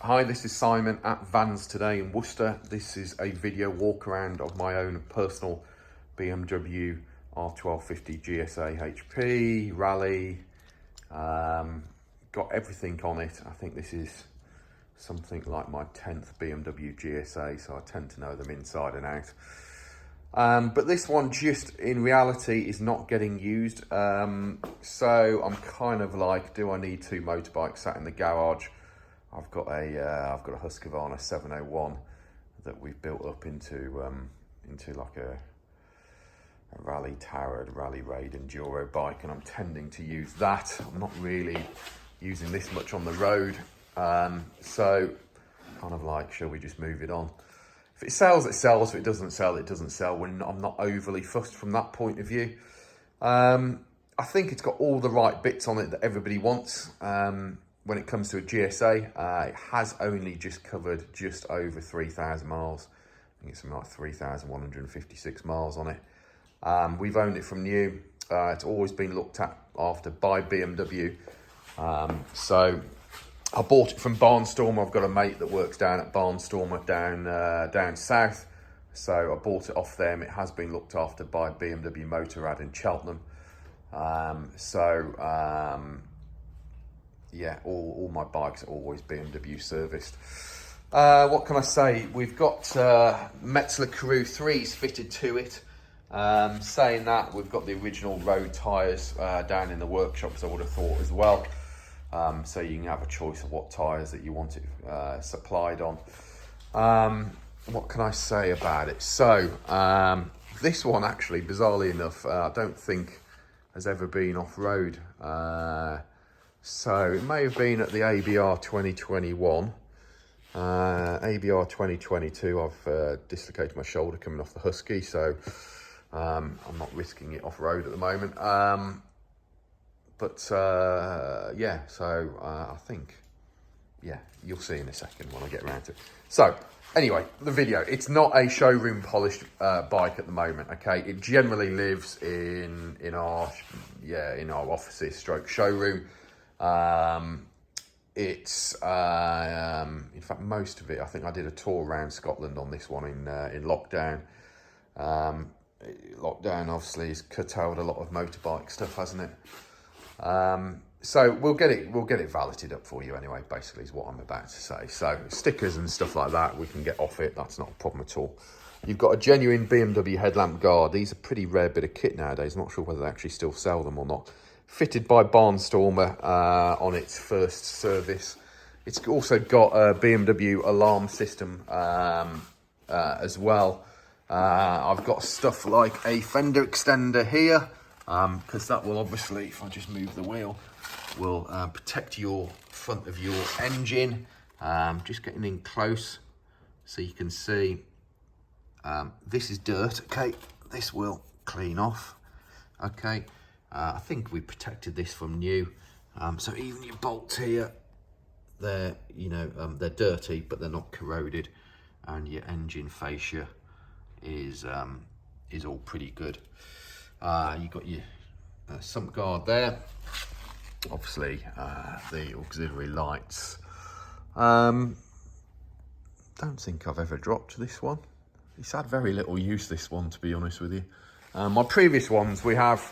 Hi, this is Simon at Vans Today in Worcester. This is a video walk around of my own personal BMW R1250 GSA HP Rally. Got everything on it. I think this is something like my 10th BMW GSA, so I tend to know them inside and out. But this one just in reality is not getting used. So I'm kind of like, do I need two motorbikes sat in the garage? I've got a Husqvarna 701 that we've built up into like a rally towered, rally raid enduro bike, and I'm tending to use that. I'm not really using this much on the road, so kind of like, shall we just move it on? If it sells, it sells. If it doesn't sell, it doesn't sell. I'm not overly fussed from that point of view. I think it's got all the right bits on it that everybody wants. When it comes to a GSA, it has only just covered just over 3,000 miles. I think it's something like 3,156 miles on it. We've owned it from new. It's always been looked after by BMW. So I bought it from Barnstormer. I've got a mate that works down at Barnstormer down south. So I bought it off them. It has been looked after by BMW Motorrad in Cheltenham. Yeah, all my bikes are always BMW serviced. What can I say? We've got Metzeler Karoo 3s fitted to it. Saying that, we've got the original road tyres down in the workshops, I would have thought as well. So you can have a choice of what tyres that you want it supplied on. What can I say about it? So this one actually, bizarrely enough, I don't think has ever been off-road. So it may have been at the ABR 2021, ABR 2022. I've dislocated my shoulder coming off the Husky, so I'm not risking it off-road at the moment. Yeah, so I think, yeah, you'll see in a second when I get around to it. So anyway, the video, it's not a showroom polished bike at the moment, okay? It generally lives in our offices stroke showroom. It's in fact, most of it, I think I did a tour around Scotland on this one in lockdown. Lockdown obviously has curtailed a lot of motorbike stuff, hasn't it? So we'll get it valeted up for you anyway, basically is what I'm about to say. So stickers and stuff like that we can get off it, that's not a problem at all. You've got a genuine BMW headlamp guard. These are a pretty rare bit of kit nowadays. I'm not sure whether they actually still sell them or not. Fitted by Barnstormer on its first service. It's also got a BMW alarm system as well. I've got stuff like a fender extender here, because that will obviously, if I just move the wheel, will protect your front of your engine. Just getting in close so you can see. This is dirt, okay? This will clean off, okay? I think we protected this from new, so even your bolts here, they're they're dirty, but they're not corroded, and your engine fascia is all pretty good. You've got your sump guard there, obviously the auxiliary lights. Don't think I've ever dropped this one. It's had very little use, this one, to be honest with you. My previous ones we have,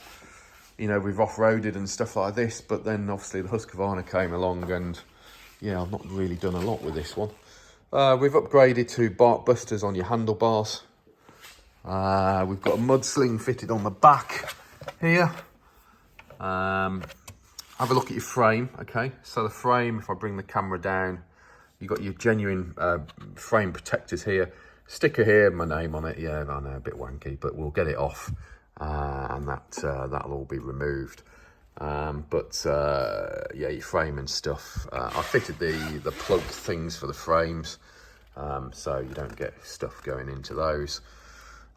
we've off-roaded and stuff like this, but then obviously the Husqvarna came along, and yeah, I've not really done a lot with this one. We've upgraded to bark busters on your handlebars. We've got a mud sling fitted on the back here. Have a look at your frame, okay? So the frame, if I bring the camera down, you've got your genuine frame protectors here. Sticker here, my name on it. Yeah, I know, a bit wanky, but we'll get it off. And that'll all be removed. Yeah, your frame and stuff. I fitted the plug things for the frames, so you don't get stuff going into those.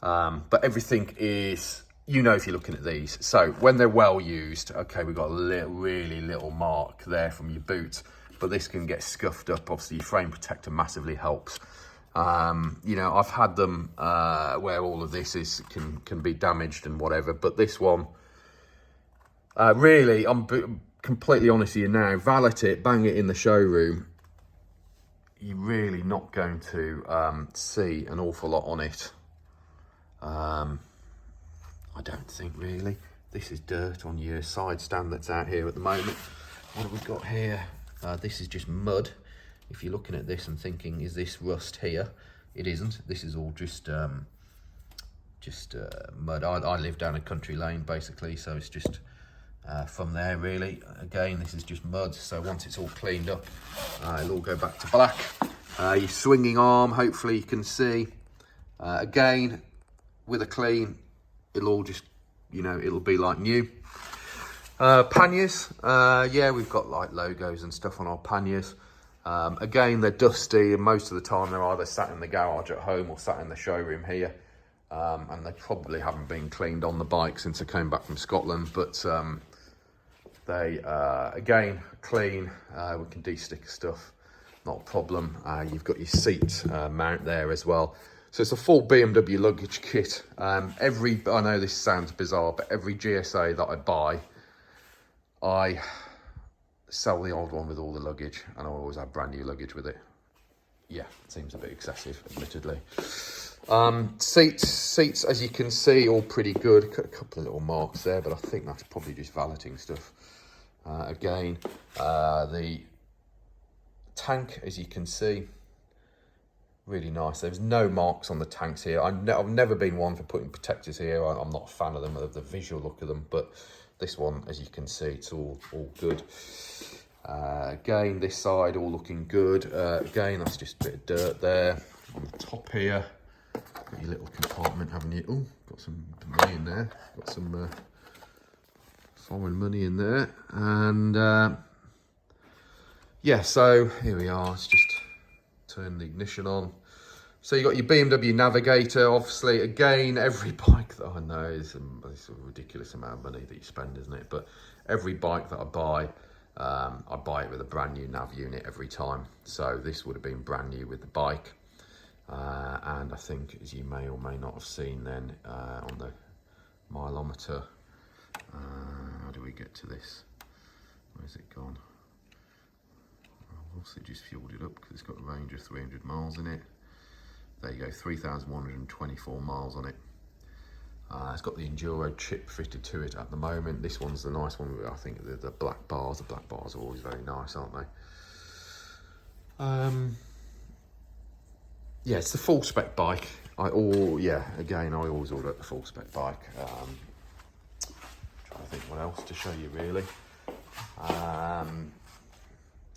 But everything is, if you're looking at these. So when they're well used, okay, we've got a really little mark there from your boot, but this can get scuffed up. Obviously, your frame protector massively helps. I've had them where all of this can be damaged and whatever, but this one, really, I'm completely honest with you now, valet it, bang it in the showroom, you're really not going to see an awful lot on it. I don't think really. This is dirt on your side stand that's out here at the moment. What have we got here? This is just mud. If you're looking at this and thinking, is this rust here? It isn't. This is all just mud. I live down a country lane basically, so it's just from there really. Again, this is just mud, so once it's all cleaned up, it'll all go back to black. Your swinging arm, hopefully you can see. Again, with a clean, it'll all just, you know, it'll be like new. Panniers, yeah, we've got like logos and stuff on our panniers. Again, they're dusty, and most of the time they're either sat in the garage at home or sat in the showroom here. And they probably haven't been cleaned on the bike since I came back from Scotland, but they, again, clean. We can de-sticker stuff, not a problem. You've got your seat mount there as well. So it's a full BMW luggage kit. I know this sounds bizarre, but every GSA that I buy, I sell the old one with all the luggage, and I always have brand new luggage with it. Yeah, it seems a bit excessive, admittedly. Seats, as you can see, all pretty good. Got a couple of little marks there, but I think that's probably just valeting stuff. Again, the tank, as you can see, really nice. There's no marks on the tanks here. I've never been one for putting protectors here. I'm not a fan of them, of the visual look of them, but this one, as you can see, it's all good. Again, this side all looking good. Again, that's just a bit of dirt there. On the top here, got your little compartment, haven't you? Oh, got some money in there. Got some foreign money in there. And yeah, so here we are. Let's just turn the ignition on. So you got your BMW Navigator, obviously. Again, every bike that I know is a ridiculous amount of money that you spend, isn't it? But every bike that I buy it with a brand new nav unit every time. So this would have been brand new with the bike. And I think, as you may or may not have seen then, on the mileometer, how do we get to this? Where's it gone? I've also just fueled it up because it's got a range of 300 miles in it. There you go, 3,124 miles on it. It's got the Enduro chip fitted to it at the moment. This one's the nice one. I think the black bars. The black bars are always very nice, aren't they? Yeah, it's the full spec bike. I always order the full spec bike. Trying to think what else to show you really.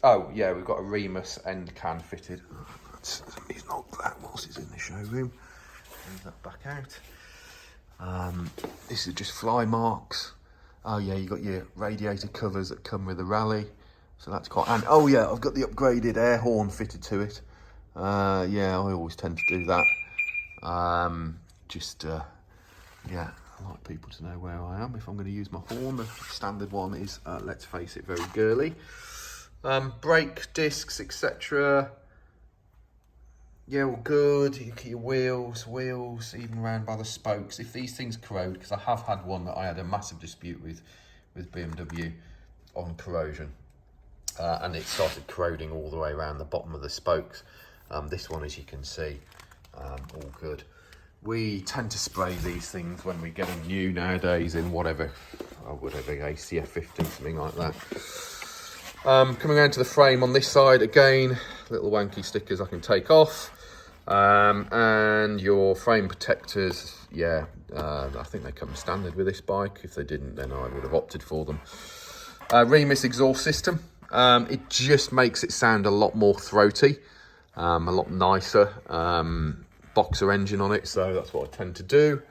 Oh yeah, we've got a Remus end can fitted. He's not that whilst he's in the showroom. Move that back out. This is just fly marks. Oh yeah, you got your radiator covers that come with the Rally, so that's quite. And oh yeah, I've got the upgraded air horn fitted to it. Yeah, I always tend to do that. Yeah, I like people to know where I am if I'm going to use my horn. The standard one is, let's face it, very girly. Brake discs, etc. Yeah, all good. Your wheels, even around by the spokes. If these things corrode, because I have had one that I had a massive dispute with BMW on corrosion, and it started corroding all the way around the bottom of the spokes. This one, as you can see, all good. We tend to spray these things when we get them new nowadays in whatever ACF 50, something like that. Coming around to the frame on this side, again, little wanky stickers I can take off. And your frame protectors, yeah, I think they come standard with this bike. If they didn't, then I would have opted for them. Remus exhaust system. It just makes it sound a lot more throaty, a lot nicer. Boxer engine on it, so that's what I tend to do.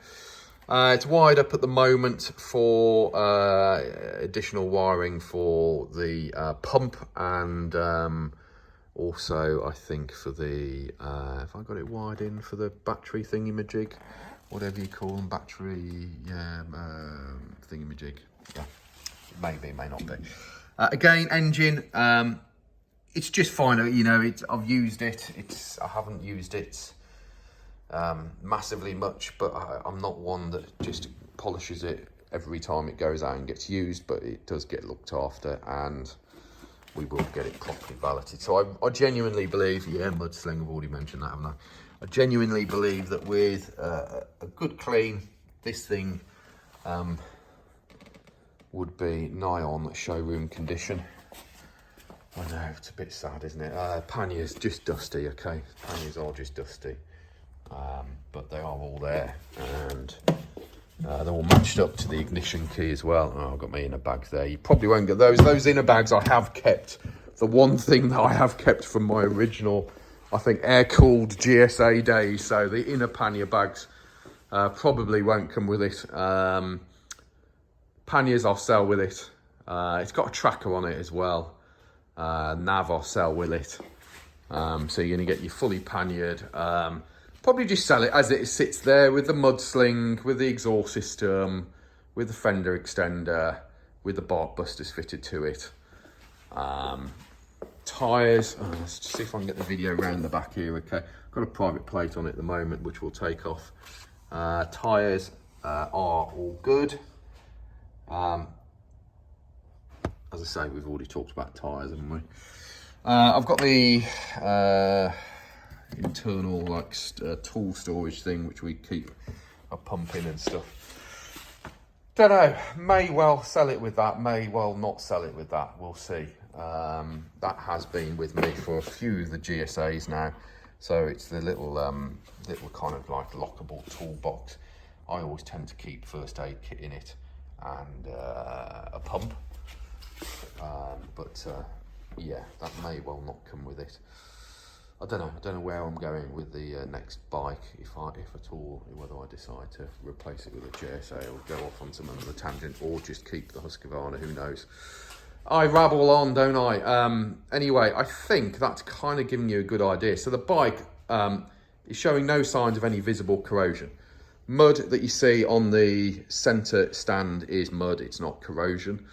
It's wired up at the moment for additional wiring for the pump, and also I think for the, if I got it wired in for the battery thingy-majig, whatever you call them, battery, yeah, thingy-majig. Yeah, maybe, may not be. Again, engine, it's just fine. You know, I've used it. I haven't used it massively much, but I'm not one that just polishes it every time it goes out and gets used, but it does get looked after, and we will get it properly valeted. So I genuinely believe, yeah, mud sling, I've already mentioned that, haven't I? I genuinely believe that with a good clean, this thing would be nigh on showroom condition. I know, it's a bit sad, isn't it? Panniers just dusty, okay? Panniers are just dusty. But they are all there, and they're all matched up to the ignition key as well. Oh, I've got my inner bags there. You probably won't get those. Those inner bags I have kept. The one thing that I have kept from my original, I think, air-cooled GSA days. So the inner pannier bags probably won't come with it. Panniers I'll sell with it. It's got a tracker on it as well. Nav I'll sell with it. So you're going to get your fully panniered. Probably just sell it as it sits there with the mud sling, with the exhaust system, with the fender extender, with the bark busters fitted to it. Tyres, let's see if I can get the video around the back here, okay. Got a private plate on it at the moment, which we'll take off. Tyres are all good. As I say, we've already talked about tyres, haven't we? I've got the internal like tool storage thing, which we keep a pump in and stuff. Don't know, may well sell it with that, may well not sell it with that, we'll see. That has been with me for a few of the GSAs now, so it's the little kind of like lockable toolbox. I always tend to keep first aid kit in it and a pump, yeah, that may well not come with it. I don't know where I'm going with the next bike, if at all, whether I decide to replace it with a GSA or go off on some other tangent, or just keep the Husqvarna, who knows. I rabble on, don't I? Anyway, I think that's kind of giving you a good idea. So the bike is showing no signs of any visible corrosion. Mud that you see on the centre stand is mud, it's not corrosion.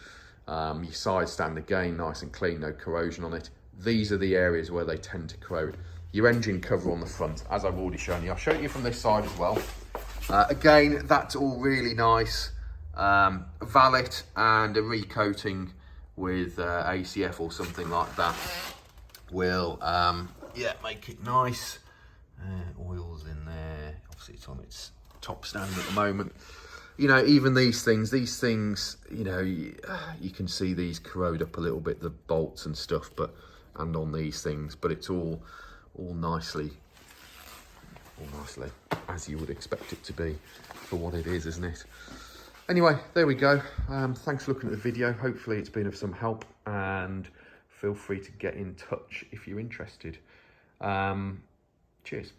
Your side stand, again, nice and clean, no corrosion on it. These are the areas where they tend to corrode. Your engine cover on the front, as I've already shown you. I'll show you from this side as well. Again, that's all really nice. A valet and a recoating with ACF or something like that will, yeah, make it nice. Oil's in there. Obviously, it's on its top stand at the moment. You know, even these things, you know, you can see these corrode up a little bit, the bolts and stuff, and on these things, but it's all nicely as you would expect it to be for what it is, isn't it? Anyway, there we go. Thanks for looking at the video. Hopefully it's been of some help, and feel free to get in touch if you're interested. Cheers.